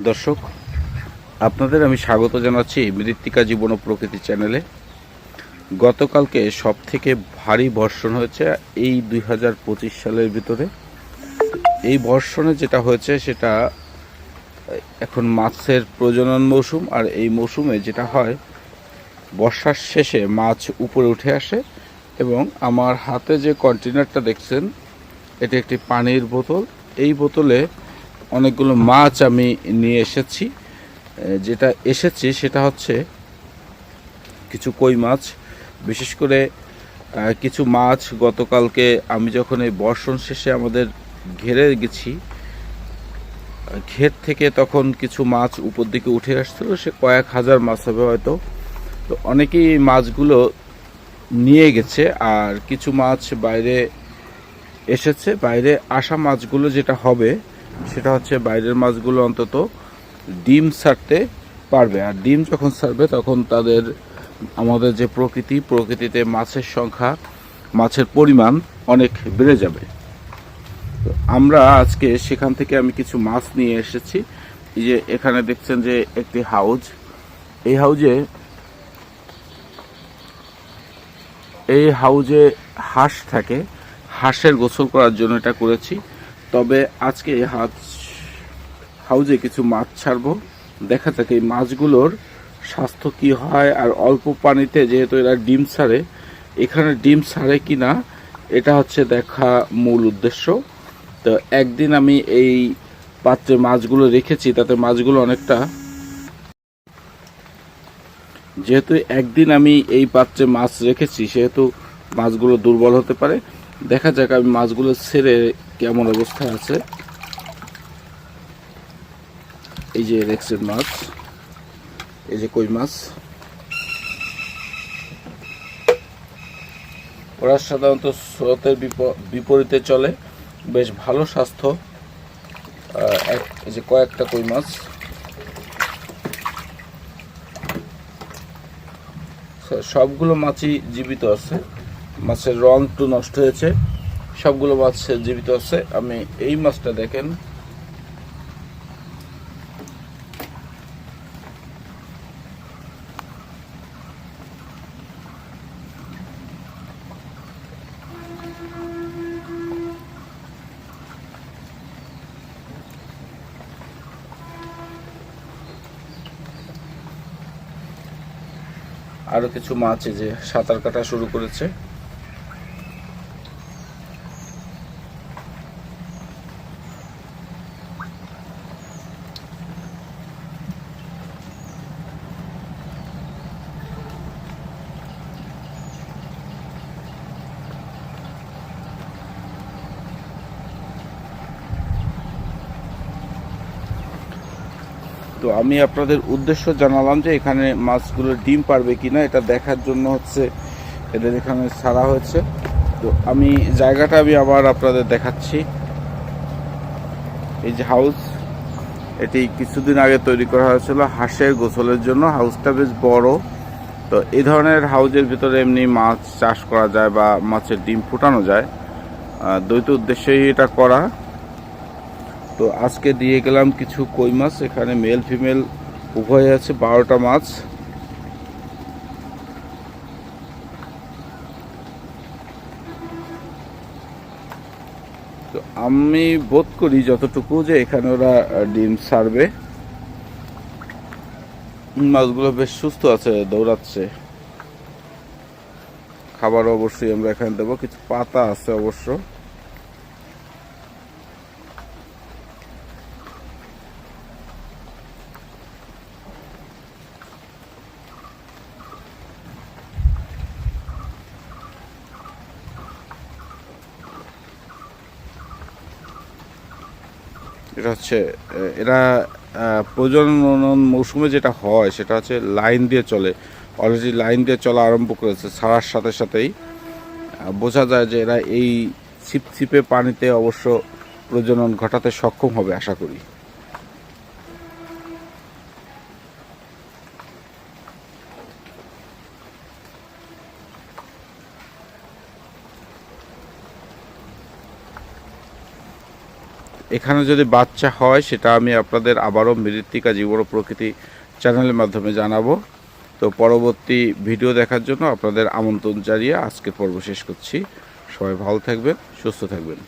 দর্শক, আপনাদের আমি স্বাগত জানাচ্ছি মৃত্তিকা জীবন ও প্রকৃতি চ্যানেলে। গতকালকে সব থেকে ভারী বর্ষণ হয়েছে এই 2025 সালের ভিতরে। এই বর্ষণে যেটা হয়েছে সেটা এখন মাছের প্রজনন মৌসুম, আর এই মৌসুমে যেটা হয় বর্ষার শেষে মাছ উপরে উঠে আসে। এবং আমার হাতে যে কন্টেনারটা দেখছেন, এটি একটি পানির বোতল। এই বোতলে অনেকগুলো মাছ আমি নিয়ে এসেছি। যেটা এসেছি সেটা হচ্ছে কিছু কই মাছ, বিশেষ করে কিছু মাছ গতকালকে আমি যখন এই বর্ষণ শেষে আমাদের ঘেরে গেছি, ঘের থেকে তখন কিছু মাছ উপর দিকে উঠে আসছিল। সে কয়েক হাজার মাছ হবে হয়তো। তো অনেকেই এই মাছগুলো নিয়ে গেছে, আর কিছু মাছ বাইরে এসেছে। বাইরে আসা মাছগুলো যেটা হবে সেটা হচ্ছে বাইরের মাছগুলো অন্তত ডিম ছাড়তে পারবে, আর ডিম যখন ছাড়বে তখন তাদের আমাদের যে প্রকৃতিতে মাছের সংখ্যা, মাছের পরিমাণ অনেক বেড়ে যাবে। তো আমরা আজকে সেখান থেকে আমি কিছু মাছ নিয়ে এসেছি। এই যে এখানে দেখছেন যে একটি হাউজ, এই হাউজে হাঁস থাকে। হাঁসের গোসল করার জন্য এটা করেছি। তবে আজকে হাউজে কিছু মাছ ছাড়বো, দেখা যাক এই মাছগুলোর স্বাস্থ্য কি হয়। আর অল্প পানিতে যেহেতু এরা ডিম ছাড়ে, এখানে ডিম ছাড়ে কিনা এটা হচ্ছে দেখা মূল উদ্দেশ্য। তো একদিন আমি এই পাত্রে মাছগুলো রেখেছি, তাতে মাছগুলো অনেকটা, যেহেতু একদিন আমি এই পাত্রে মাছ রেখেছি সেহেতু মাছগুলো দুর্বল হতে পারে। দেখা যাক আমি মাছগুলো ছেড়ে কেমন অবস্থায় আছে। এই যে দেখছেন মাছ, এই যে কই মাছ। ওরা সাধারণত স্রোতের বিপরীতে চলে, বেশ ভালো স্বাস্থ্য। এই যে কয়েকটা কই মাছ, সবগুলো মাছই জীবিত আছে। মাছের রং একটু নষ্ট হয়েছে, সবগুলো মাছ জীবিত আছে। আমি এই মাছটা দেখেন, আরো কিছু মাছ এই যে সাঁতার কাটা শুরু করেছে। তো আমি আপনাদের উদ্দেশ্য জানালাম যে এখানে মাছগুলো ডিম পারবে কিনা এটা দেখার জন্য হচ্ছে এদের এখানে ছাড়া হয়েছে। তো আমি জায়গাটা আবার আপনাদের দেখাচ্ছি। এই যে হাউস, এটি কিছুদিন আগে তৈরি করা হয়েছিল হাঁসের গোসলের জন্য। হাউসটা বেশ বড়। তো এই ধরনের হাউজের ভিতরে এমনি মাছ চাষ করা যায় বা মাছের ডিম ফুটানো যায়, দ্বৈত উদ্দেশ্যেই এটা করা। তো আজকে দিয়ে গেলাম কিছু কই মাছ, এখানে মেল ফিমেল উভয় আছে, 12টা মাছ। তো আমি বোধ করি যতটুকু যে এখানে ওরা ডিম ছাড়বে। মাছগুলো বেশ সুস্থ আছে, দৌড়াচ্ছে। খাবার অবশ্যই আমরা এখানে দেবো, কিছু পাতা আছে অবশ্য। এটা হচ্ছে এরা প্রজনন মৌসুমে যেটা হয় সেটা হচ্ছে লাইন দিয়ে চলে। অলরেডি লাইন দিয়ে চলা আরম্ভ করেছে। ছাড়ার সাথে সাথেই বোঝা যায় যে এরা এই ছিপছিপে পানিতে অবশ্য প্রজনন ঘটাতে সক্ষম হবে আশা করি। এখানে যদি বাচ্চা হয় সেটা আমি আপনাদের আবারও মৃত্তিকা জীবন ও প্রকৃতি চ্যানেলের মাধ্যমে জানাবো। তো পরবর্তী ভিডিও দেখার জন্য আপনাদের আমন্ত্রণ জানিয়ে আজকের পর্ব শেষ করছি। সবাই ভালো থাকবেন, সুস্থ থাকবেন।